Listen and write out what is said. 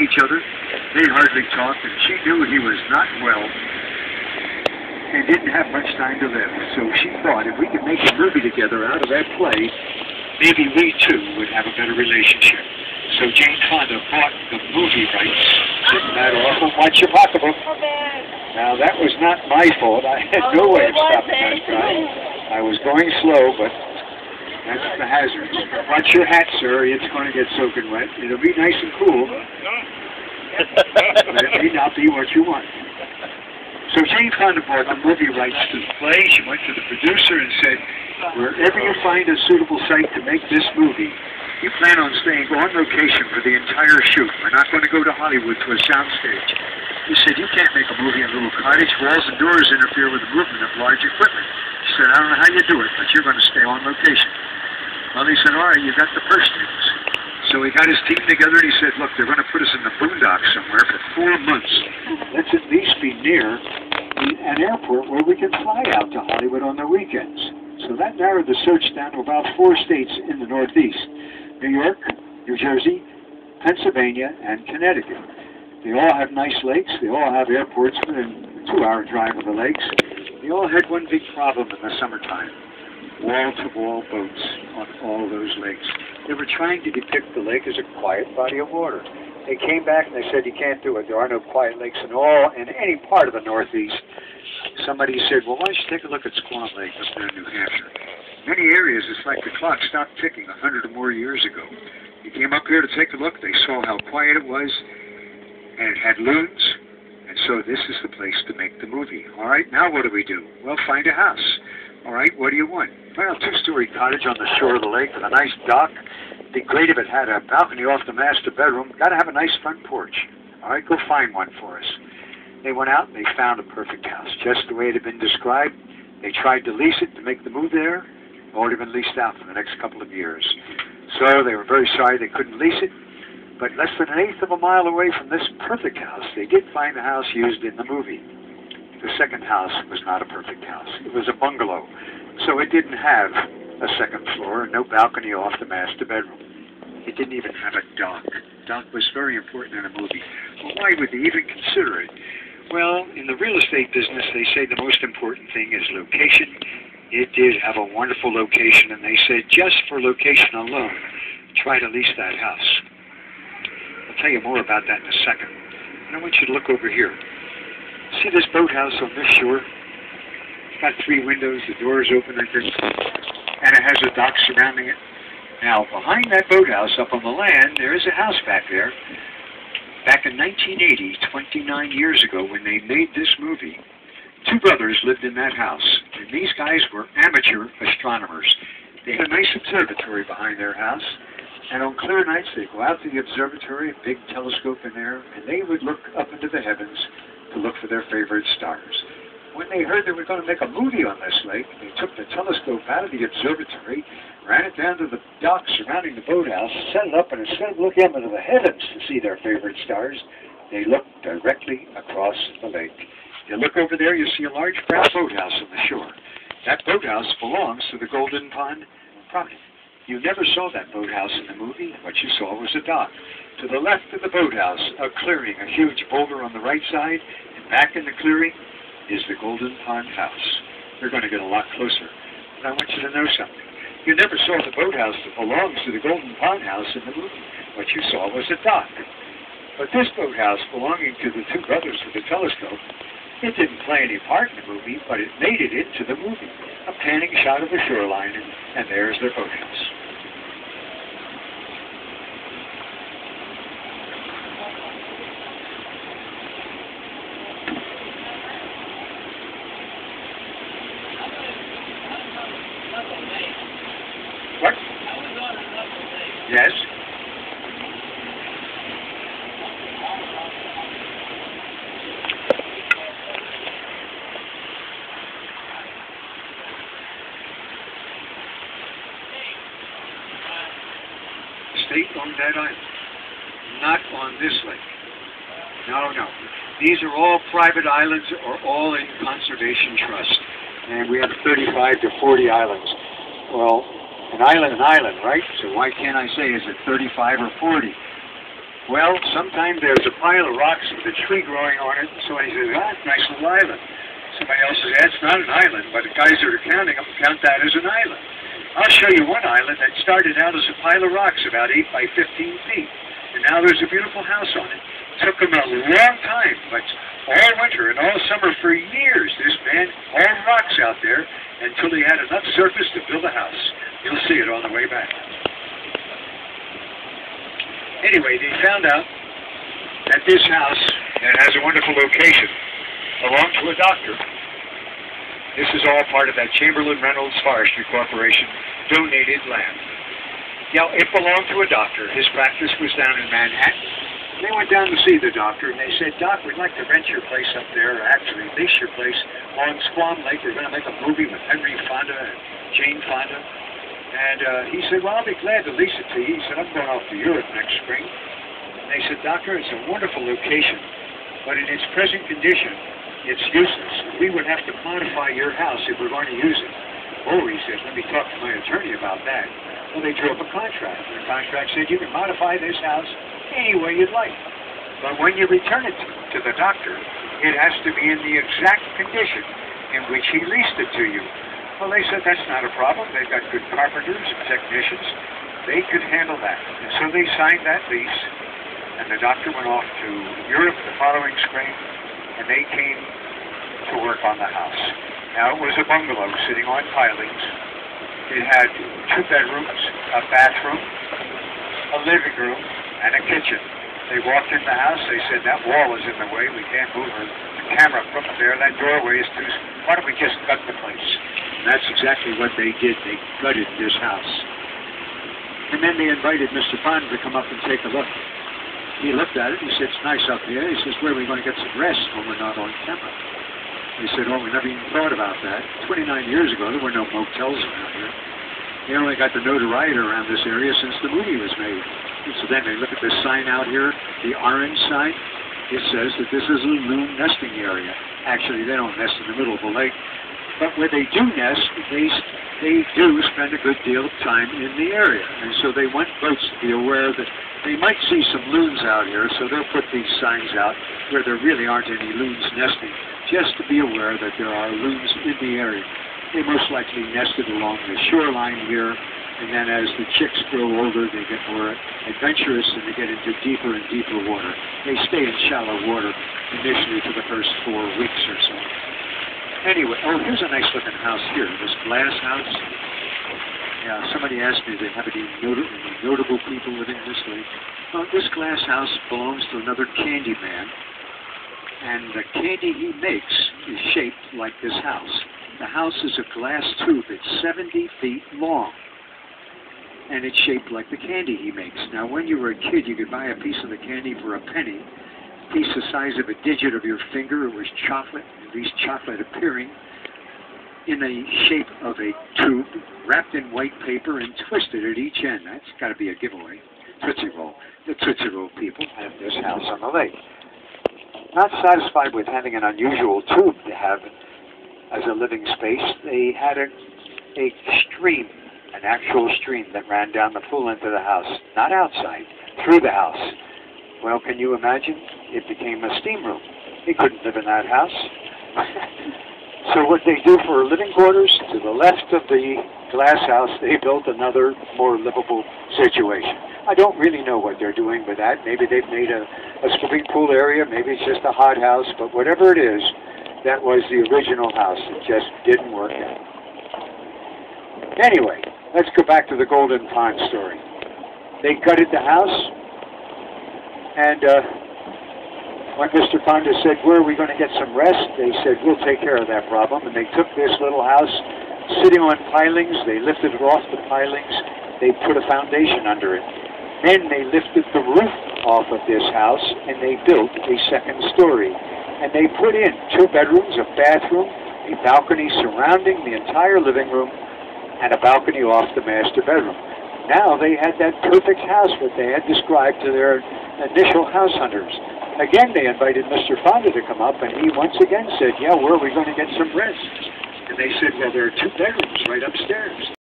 each other. They hardly talked, and she knew he was not well and didn't have much time to live. So she thought if we could make a movie together out of that play, maybe we too would have a better relationship. So Jane Fonda bought the movie rights. Isn't that awful? Watch your pocketbook. Now that was not my fault. I had no way of stopping that guy. I was going slow, but that's the hazard. Watch your hat, sir. It's going to get soaking wet. It'll be nice and cool, but it may not be what you want. So Jane Fonda bought the movie rights to the play. She went to the producer and said, wherever you find a suitable site to make this movie, you plan on staying on location for the entire shoot. We're not going to go to Hollywood to a soundstage. He said, you can't make a movie in a little cottage. Walls and doors interfere with the movement of large equipment. She said, I don't know how you do it, but you're going to stay on location. Well, he said, all right, you got the purse strings. So he got his team together and he said, look, they're going to put us in the boondocks somewhere for 4 months. Let's at least be near an airport where we can fly out to Hollywood on the weekends. So that narrowed the search down to about 4 states in the Northeast: New York, New Jersey, Pennsylvania, and Connecticut. They all have nice lakes. They all have airports within a 2-hour drive of the lakes. They all had one big problem in the summertime: wall-to-wall boats on all those lakes. They were trying to depict the lake as a quiet body of water. They came back and they said, you can't do it. There are no quiet lakes in any part of the Northeast. Somebody said, well, why don't you take a look at Squam Lake up there in New Hampshire? In many areas, it's like the clock stopped ticking 100 or more years ago. They came up here to take a look. They saw how quiet it was, and it had loons. And so this is the place to make the movie. All right, now what do we do? Well, find a house. All right, what do you want? Well, 2-story cottage on the shore of the lake with a nice dock. It'd be great if it had a balcony off the master bedroom. Got to have a nice front porch. All right, go find one for us. They went out and they found a perfect house, just the way it had been described. They tried to lease it to make the move there. It already been leased out for the next couple of years. So they were very sorry they couldn't lease it. But less than 1/8 of a mile away from this perfect house, they did find the house used in the movie. The second house was not a perfect house. It was a bungalow. So it didn't have a second floor, no balcony off the master bedroom. It didn't even have a dock. Dock was very important in a movie. Well, why would they even consider it? Well, in the real estate business, they say the most important thing is location. It did have a wonderful location, and they said just for location alone, try to lease that house. I'll tell you more about that in a second. And I want you to look over here. See this boathouse on this shore? It's got 3 windows, the doors open, and it has a dock surrounding it. Now, behind that boathouse up on the land, there is a house back there. Back in 1980, 29 years ago, when they made this movie, 2 brothers lived in that house. And these guys were amateur astronomers. They had a nice observatory behind their house. And on clear nights, they'd go out to the observatory, a big telescope in there, and they would look up into the heavens to look for their favorite stars. When they heard they were going to make a movie on this lake, they took the telescope out of the observatory, ran it down to the dock surrounding the boathouse, set it up, and instead of looking up into the heavens to see their favorite stars, they looked directly across the lake. You look over there, you see a large brown boathouse on the shore. That boathouse belongs to the Golden Pond property. You never saw that boathouse in the movie. What you saw was a dock. To the left of the boathouse, a clearing, a huge boulder on the right side, and back in the clearing is the Golden Pond house. They're going to get a lot closer. But I want you to know something. You never saw the boathouse that belongs to the Golden Pond house in the movie. What you saw was a dock. But this boathouse belonging to the 2 brothers with the telescope, it didn't play any part in the movie, but it made it into the movie. A panning shot of the shoreline, and there's their boathouse. What? Yes? State on that island, not on this lake. No. These are all private islands or all in conservation trust. And we have 35 to 40 islands. Well, an island, right? So why can't I say, is it 35 or 40? Well, sometimes there's a pile of rocks with a tree growing on it, and somebody says, ah, it's a nice little island. Somebody else says, that's not an island, but the guys that are counting them count that as an island. I'll show you one island that started out as a pile of rocks about 8 by 15 feet, and now there's a beautiful house on it. It took them a long time, but all winter and all summer for years, this man hauled rocks out there until he had enough surface to build a house. You'll see it on the way back. Anyway, they found out that this house, that has a wonderful location, belonged to a doctor. This is all part of that Chamberlain Reynolds Forestry Corporation donated land. Now, it belonged to a doctor. His practice was down in Manhattan. They went down to see the doctor, and they said, Doc, we'd like to rent your place up there, or actually lease your place on Squam Lake. We're going to make a movie with Henry Fonda and Jane Fonda. And he said, well, I'll be glad to lease it to you. He said, I'm going off to Europe next spring. And they said, Doctor, it's a wonderful location, but in its present condition, it's useless. We would have to modify your house if we're going to use it. Oh, he said, let me talk to my attorney about that. Well, they drew up a contract. The contract said you can modify this house any way you'd like. But when you return it to the doctor, it has to be in the exact condition in which he leased it to you. Well, they said that's not a problem. They've got good carpenters and technicians. They could handle that. And so they signed that lease, and the doctor went off to Europe the following spring, and they came to work on the house. Now, it was a bungalow sitting on pilings. It had 2 bedrooms, a bathroom, a living room, and a kitchen. They walked in the house. They said, that wall is in the way. We can't move the camera from there. That doorway is too... Why don't we just gut the place? And that's exactly what they did. They gutted this house. And then they invited Mr. Fonda to come up and take a look. He looked at it. He said, it's nice up here. He says, where are we going to get some rest when we're not on camera? They said, oh, we never even thought about that. 29 years ago, there were no motels around here. They only got the notoriety around this area since the movie was made. And so then they look at this sign out here, the orange sign. It says that this is a loon nesting area. Actually, they don't nest in the middle of the lake. But where they do nest, they do spend a good deal of time in the area. And so they want boats to be aware that they might see some loons out here, so they'll put these signs out where there really aren't any loons nesting, just to be aware that there are loons in the area. They most likely nested along the shoreline here, and then as the chicks grow older, they get more adventurous and they get into deeper and deeper water. They stay in shallow water initially for the first 4 weeks or so. Anyway, oh, here's a nice looking house here, this glass house. Yeah, somebody asked me if they have any notable people living this way. Well, this glass house belongs to another candy man, and the candy he makes is shaped like this house. The house is a glass tube. It's 70 feet long, and it's shaped like the candy he makes. Now, when you were a kid, you could buy a piece of the candy for a penny, a piece the size of a digit of your finger. It was chocolate, at least chocolate appearing, in a shape of a tube, wrapped in white paper and twisted at each end. That's got to be a giveaway. Tootsie Roll. The Tootsie Roll people have this house on the lake. Not satisfied with having an unusual tube to have as a living space, they had a stream, an actual stream that ran down the full length of the house, not outside, through the house. Well, can you imagine? It became a steam room. They couldn't live in that house. So what they do for living quarters, to the left of the glass house, they built another, more livable situation. I don't really know what they're doing with that. Maybe they've made a swimming pool area. Maybe it's just a hot house. But whatever it is, that was the original house. It just didn't work out. Anyway, let's go back to the Golden Pond story. They gutted the house, and when Mr. Fonda said, where are we going to get some rest? They said, we'll take care of that problem. And they took this little house sitting on pilings. They lifted it off the pilings. They put a foundation under it. Then they lifted the roof off of this house, and they built a second story. And they put in 2 bedrooms, a bathroom, a balcony surrounding the entire living room, and a balcony off the master bedroom. Now they had that perfect house that they had described to their initial house hunters. Again, they invited Mr. Fonda to come up, and he once again said, yeah, where are we going to get some rest? And they said, well, there are 2 bedrooms right upstairs.